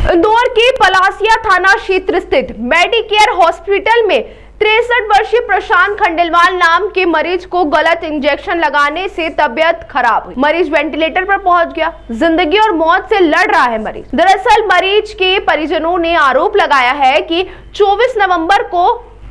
इंदौर के पलासिया थाना क्षेत्र स्थित मेडिकेयर हॉस्पिटल में 63 वर्षीय प्रशांत खंडेलवाल नाम के मरीज को गलत इंजेक्शन लगाने से तबीयत खराब हुई। मरीज वेंटिलेटर पर पहुंच गया। जिंदगी और मौत से लड़ रहा है मरीज। दरअसल मरीज के परिजनों ने आरोप लगाया है कि 24 नवंबर को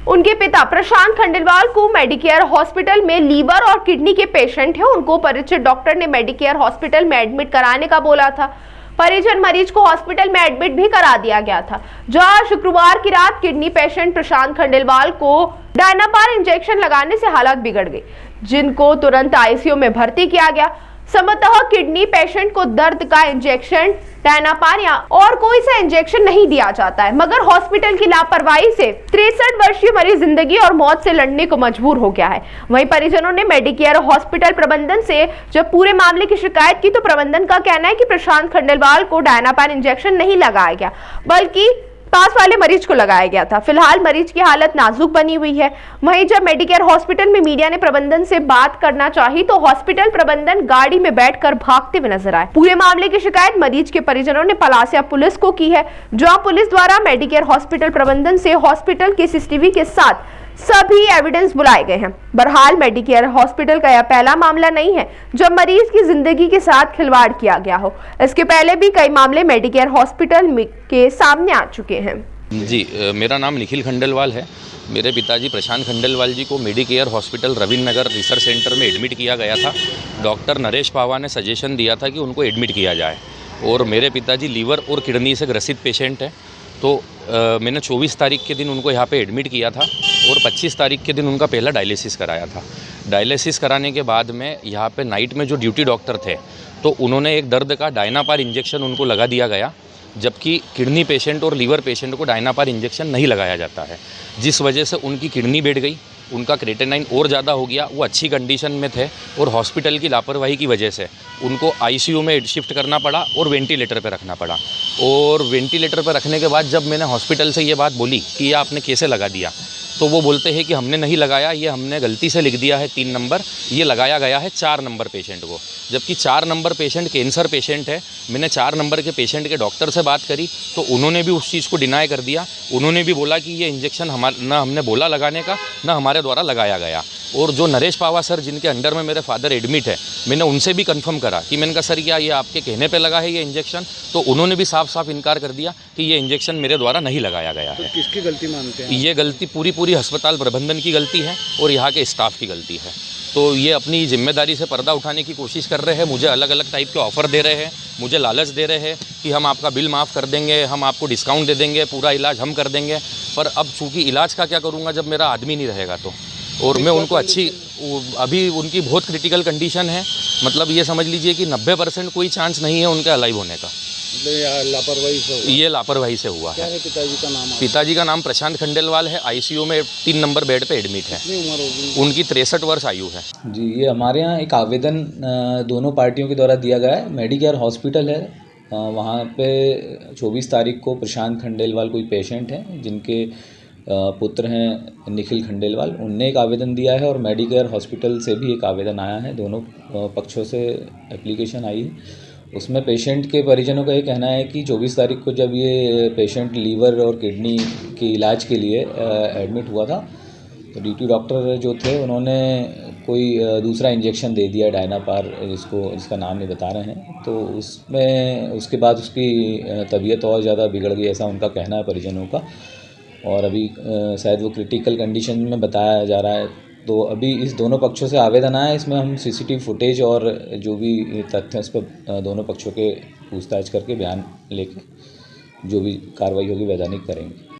उनके पिता प्रशांत खंडेलवाल को मेडिकेयर हॉस्पिटल में लीवर और किडनी के पेशेंट है, उनको परिचित डॉक्टर ने मेडिकेयर हॉस्पिटल में एडमिट कराने का बोला था। परिजन मरीज को हॉस्पिटल में एडमिट भी करा दिया गया था, जहां शुक्रवार की रात किडनी पेशेंट प्रशांत खंडेलवाल को डायनापार इंजेक्शन लगाने से हालत बिगड़ गई, जिनको तुरंत आईसीयू में भर्ती किया गया। संभवतः किडनी पेशेंट को दर्द का इंजेक्शन डायनापार या और कोई सा इंजेक्शन नहीं दिया जाता है, मगर हॉस्पिटल की लापरवाही से 63 वर्षीय मरीज जिंदगी और मौत से लड़ने को मजबूर हो गया है। वहीं परिजनों ने मेडिकेयर हॉस्पिटल प्रबंधन से जब पूरे मामले की शिकायत की तो प्रबंधन का कहना है कि प्रशांत खंडेलवाल को डायनापार इंजेक्शन नहीं लगाया गया, बल्कि पास वाले मरीज को लगाया गया था। फिलहाल मरीज की हालत नाजुक बनी हुई है। वहीं जब मेडिकेयर हॉस्पिटल में मीडिया ने प्रबंधन से बात करना चाही तो हॉस्पिटल प्रबंधन गाड़ी में बैठकर भागते हुए नजर आए। पूरे मामले की शिकायत मरीज के परिजनों ने पलासिया पुलिस को की है, जहां पुलिस द्वारा मेडिकेयर हॉस्पिटल प्रबंधन से हॉस्पिटल के सीसीटीवी के साथ सभी एविडेंस बुलाए गए हैं। बहरहाल मेडिकेयर हॉस्पिटल का यह पहला मामला नहीं है जब मरीज की जिंदगी के साथ खिलवाड़ किया गया हो। इसके पहले भी कई मामले मेडिकेयर हॉस्पिटल के सामने आ चुके हैं। जी, मेरा नाम निखिल खंडेलवाल है। मेरे पिताजी प्रशांत खंडेलवाल जी को मेडिकेयर हॉस्पिटल रविंद्र नगर रिसर्च सेंटर में एडमिट किया गया था। डॉक्टर नरेश पावा ने सजेशन दिया था कि उनको एडमिट किया जाए, और मेरे पिताजी लीवर और किडनी से ग्रसित पेशेंट हैं, तो मैंने 24 तारीख के दिन उनको यहाँ पे एडमिट किया था और 25 तारीख के दिन उनका पहला डायलिसिस कराया था। डायलिसिस कराने के बाद में यहाँ पे नाइट में जो ड्यूटी डॉक्टर थे तो उन्होंने एक दर्द का डायनापार इंजेक्शन उनको लगा दिया गया, जबकि किडनी पेशेंट और लीवर पेशेंट को डायनापार इंजेक्शन नहीं लगाया जाता है, जिस वजह से उनकी किडनी बैठ गई, उनका क्रेटेनाइन और ज़्यादा हो गया। वो अच्छी कंडीशन में थे और हॉस्पिटल की लापरवाही की वजह से उनको आईसीयू में शिफ्ट करना पड़ा और वेंटिलेटर पर रखना पड़ा। और वेंटिलेटर पर रखने के बाद जब मैंने हॉस्पिटल से ये बात बोली कि ये आपने कैसे लगा दिया, तो वो बोलते हैं कि हमने नहीं लगाया, ये हमने गलती से लिख दिया है 3 नंबर, ये लगाया गया है 4 नंबर पेशेंट को, जबकि 4 नंबर पेशेंट कैंसर पेशेंट है। मैंने 4 नंबर के पेशेंट के डॉक्टर से बात करी तो उन्होंने भी उस चीज़ को डिनाई कर दिया। उन्होंने भी बोला कि ये इंजेक्शन ना हमने बोला लगाने का, ना हमारे द्वारा लगाया गया। और जो नरेश पावा सर जिनके अंडर में मेरे फादर एडमिट है, मैंने उनसे भी कंफर्म करा कि मैंने कहा सर क्या ये आपके कहने पे लगा है ये इंजेक्शन, तो उन्होंने भी साफ साफ इनकार कर दिया कि ये इंजेक्शन मेरे द्वारा नहीं लगाया गया है। तो किसकी गलती मानते हैं? ये गलती पूरी अस्पताल प्रबंधन की गलती है और यहाँ के स्टाफ की गलती है। तो ये अपनी जिम्मेदारी से पर्दा उठाने की कोशिश कर रहे हैं। मुझे अलग अलग टाइप के ऑफ़र दे रहे हैं, मुझे लालच दे रहे हैं कि हम आपका बिल माफ़ कर देंगे, हम आपको डिस्काउंट दे देंगे, पूरा इलाज हम कर देंगे। पर अब चूँकि इलाज का क्या करूँगा जब मेरा आदमी नहीं रहेगा तो, और मैं उनको अभी उनकी बहुत क्रिटिकल कंडीशन है, मतलब ये समझ लीजिए कि 90% कोई चांस नहीं है उनके अलाइव होने का। ये लापरवाही से हुआ क्या है। पिताजी का नाम? पिताजी का नाम प्रशांत खंडेलवाल है, आईसीयू में 3 नंबर बेड पे एडमिट है। कितनी उम्र होगी उनकी? 63 वर्ष आयु है। जी, ये हमारे यहाँ एक आवेदन दोनों पार्टियों के द्वारा दिया गया है। मेडिकेयर हॉस्पिटल है, वहाँ पे 24 तारीख को प्रशांत खंडेलवाल कोई पेशेंट हैं जिनके पुत्र हैं निखिल खंडेलवाल, उनने एक आवेदन दिया है और मेडिकेयर हॉस्पिटल से भी एक आवेदन आया है। दोनों पक्षों से एप्लीकेशन आई है। उसमें पेशेंट के परिजनों का ये कहना है कि 24 तारीख को जब ये पेशेंट लीवर और किडनी के इलाज के लिए एडमिट हुआ था तो ड्यूटी डॉक्टर जो थे उन्होंने कोई दूसरा इंजेक्शन दे दिया डायनापार, जिसका नाम नहीं बता रहे हैं। तो उसके बाद उसकी तबीयत और ज़्यादा बिगड़ गई, ऐसा उनका कहना है परिजनों का, और अभी शायद वो क्रिटिकल कंडीशन में बताया जा रहा है। तो अभी इस दोनों पक्षों से आवेदन आया है, इसमें हम सीसीटीवी फुटेज और जो भी तथ्य इस पर दोनों पक्षों के पूछताछ करके बयान लेके जो भी कार्रवाई होगी वैधानिक करेंगे।